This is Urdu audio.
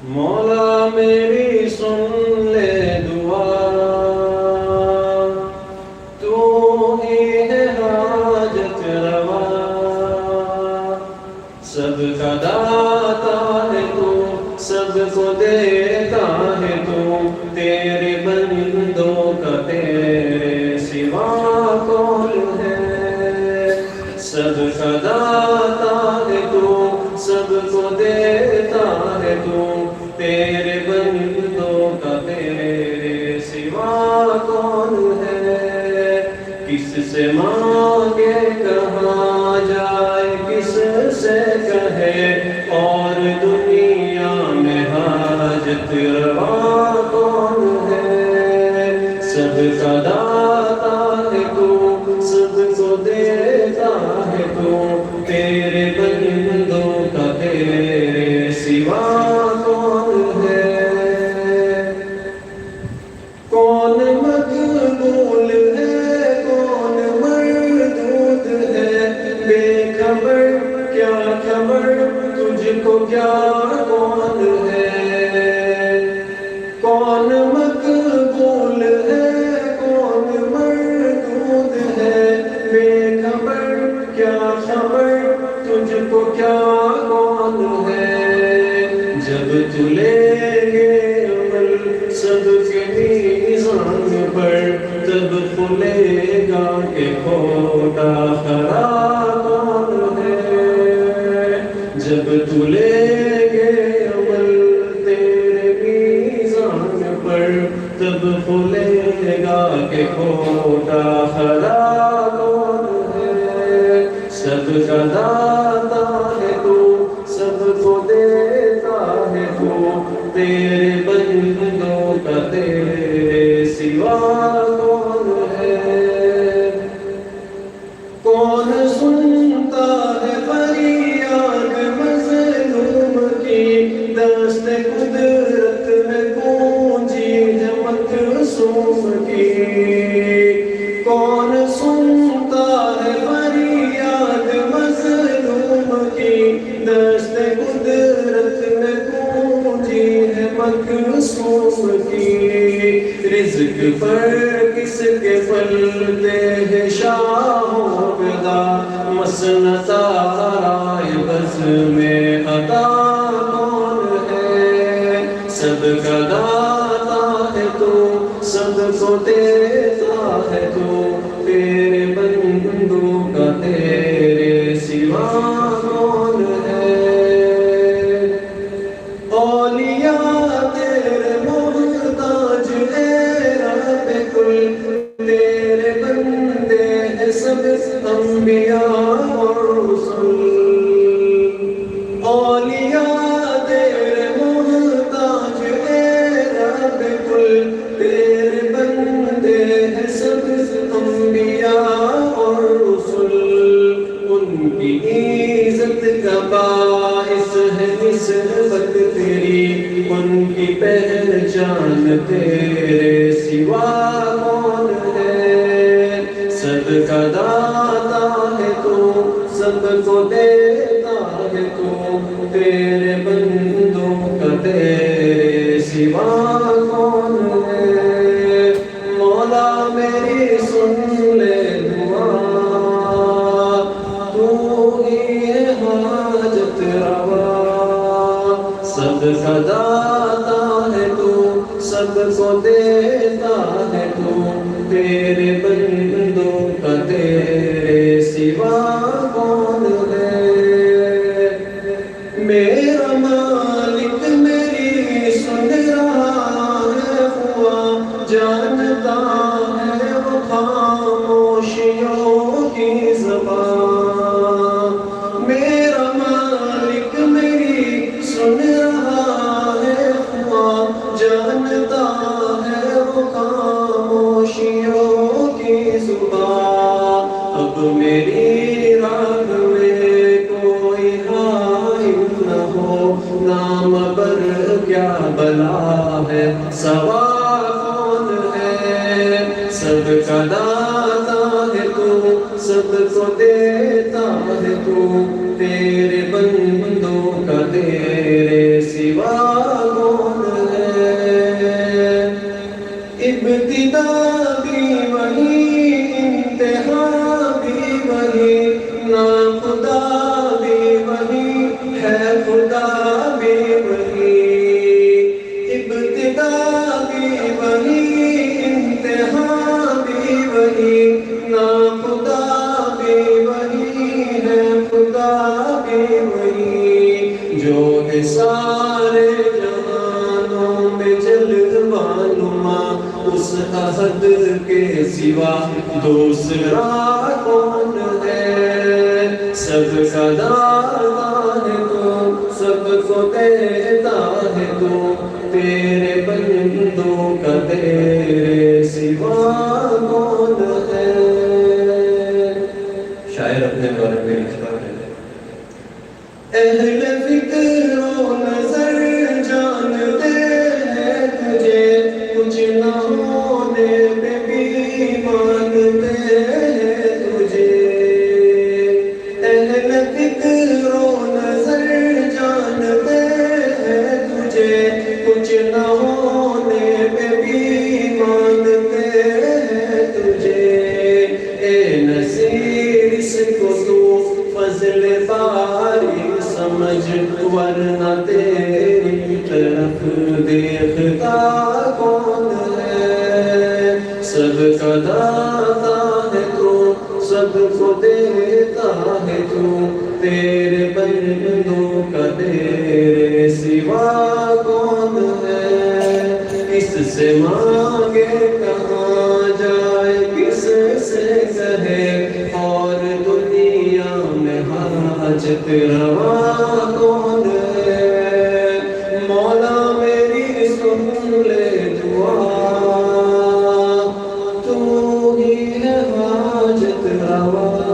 مولا میری سن لے دعا، تو ہی ہے حاجت روا، سب کا داتا ہے تو، سب کو دیتا ہے تو، تیرے بندوں کا تیرے سوا کون ہے؟ سب کا داتا ہے تو، سب کو دیتا ہے تو، تیرے بندوں کا تیرے سوا کون ہے؟ کس سے مانگے کہاں جائے، کس سے کہے اور دنیا میں حاجت روا کون ہے؟ سب کا داتا ہے تو، سب کو دیتا ہے تو، تیرے بندوں کا تیرے سوا کون ہے؟ کون مقبول ہے، کون مردود ہے، بے خبر کیا خبر تجھ کو کیا کون ہے؟ کون مقبول ہے، کون مردود ہے، بے خبر کیا خبر تجھ کو کیا کون ہے؟ جب تو لے گے عمل سب کے میزان پر، تب کھلے گا کہ کھوٹا خرا کون ہے؟ جب تو لے گے عمل تیرے میزان پر، تب کھلے گا کہ کھوٹا خرا کون ہے؟ سب کا داتا ہے تو، سب کو دیتا ہے تو، تیرے بندوں کا تیرے سوا کون ہے؟ کون سنتا ہے فریاد مظلوم کی، دست قدرت میں گونجی ہے مقصوم کی؟ کون سنتا ہے فریاد مظلوم کی، دست قدرت میں گونجی ہے مقصوم کی؟ رزق پر کس کے پلتے ہیں شاہ و گدا، مسنتا رائے بز میں عطا کون ہے؟ سب کا داتا ہے تو، سب کو دیتا ہے تو، تیرے بندوں کا تیرے سوا کون ہے؟ اولیاء تیرے محتاج اے رب کل، تیرے بندے ہیں سب انبیاء اور رسل۔ اولیاء تیرے محتاج اے رب کل، تیرے بندے ہیں سب انبیاء اور رسل۔ ان کی عزت کا باعث ہے نسبت تیری، ان کی پہچان تیرے سوا کون ہے؟ سب کا داتا ہے تو، سب کو دیتا ہے تو، تیرے بندوں کا تیرے سوا کون ہے؟ مولا میری سن لے دعا، تو ہی ہے حاجت روا، سب کا داتا ہے تو، سب کو دیتا ہے تو، تیرے بندوں کا تیرے سوا کون ہے؟ میرا مالک میری سن رہا ہے ہوا، جانتا ہے وہ خاموشیوں کی زبان۔ میرا مالک میری سن رہا ہے ہوا، جانتا ہے وہ خاموشیوں کی زبان۔ اب میری راہ میں کوئی حائل نہ ہو، نام پر کیا بلا ہے، سوا کون ہے؟ سب کا داتا ہے تو، سب کو دیتا ہے تو، تیرے بندوں کا تیرے سوا سارے جہانوں میں جلوہ نما، اس احد کے سوا دوسرا کون ہے؟ سب کا داتا ہے تو، سب کو دیتا ہے تو، تیرے بندوں کا تیرے سوا کون ہے؟ شاعر اپنے بارے میں لکھتا ہے، اہل فکر و نظر جانتے ہیں تجھے، کچھ نہ ہونے پہ بھی مانتے ہیں تجھے۔ اہل فکر و نظر جانتے ہیں تجھے، کچھ نہ ہونے پہ بھی مانتے ہیں تجھے۔ اے نصیر اس کو تو فضل باری سمجھ، ورنہ تیری طرف دیکھتا کون ہے؟ سب کا داتا ہے تو، سب کو دیتا ہے تو، تیرے بندوں کا تیرے سوا کون ہے؟ کس سے مانگے کہاں جائے، کس سے کہے، اور دنیا میں حاجت روا کون ہے؟ مولا میری سن لے دعا، تو ہی ہے حاجت روا۔